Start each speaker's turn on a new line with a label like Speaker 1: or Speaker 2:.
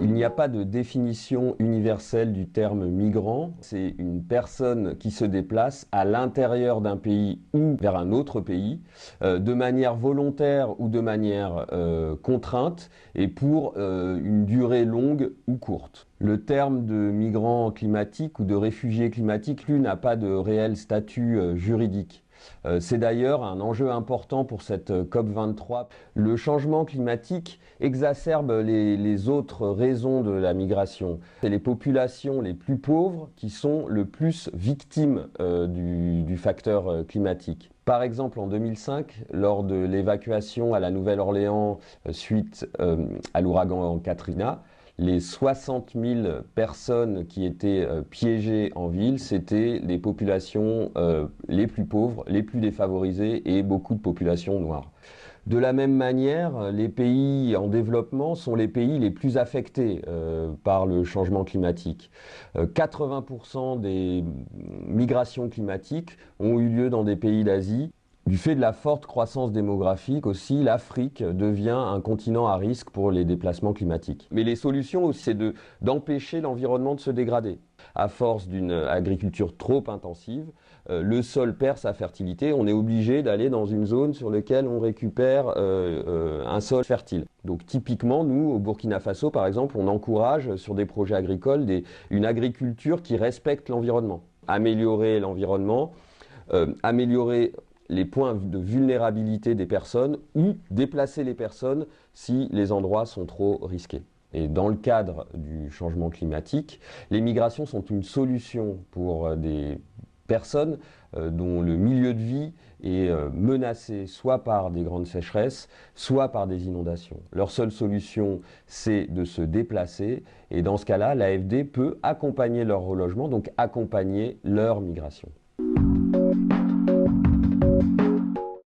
Speaker 1: Il n'y a pas de définition universelle du terme migrant. C'est une personne qui se déplace à l'intérieur d'un pays ou vers un autre pays, de manière volontaire ou de manière contrainte, et pour une durée longue ou courte. Le terme de migrant climatique ou de réfugié climatique, lui, n'a pas de réel statut juridique. C'est d'ailleurs un enjeu important pour cette COP23. Le changement climatique exacerbe les autres raisons de la migration. C'est les populations les plus pauvres qui sont le plus victimes du facteur climatique. Par exemple, en 2005, lors de l'évacuation à la Nouvelle-Orléans suite à l'ouragan Katrina, les 60 000 personnes qui étaient piégées en ville, c'était les populations les plus pauvres, les plus défavorisées et beaucoup de populations noires. De la même manière, les pays en développement sont les pays les plus affectés par le changement climatique. 80% des migrations climatiques ont eu lieu dans des pays d'Asie. Du fait de la forte croissance démographique aussi, l'Afrique devient un continent à risque pour les déplacements climatiques. Mais les solutions aussi, c'est d'empêcher l'environnement de se dégrader. À force d'une agriculture trop intensive, le sol perd sa fertilité, on est obligé d'aller dans une zone sur laquelle on récupère un sol fertile. Donc typiquement, nous, au Burkina Faso, par exemple, on encourage sur des projets agricoles une agriculture qui respecte l'environnement. Améliorer l'environnement, améliorer les points de vulnérabilité des personnes ou déplacer les personnes si les endroits sont trop risqués. Et dans le cadre du changement climatique, les migrations sont une solution pour des personnes dont le milieu de vie est menacé soit par des grandes sécheresses, soit par des inondations. Leur seule solution, c'est de se déplacer et dans ce cas-là, l'AFD peut accompagner leur relogement, donc accompagner leur migration.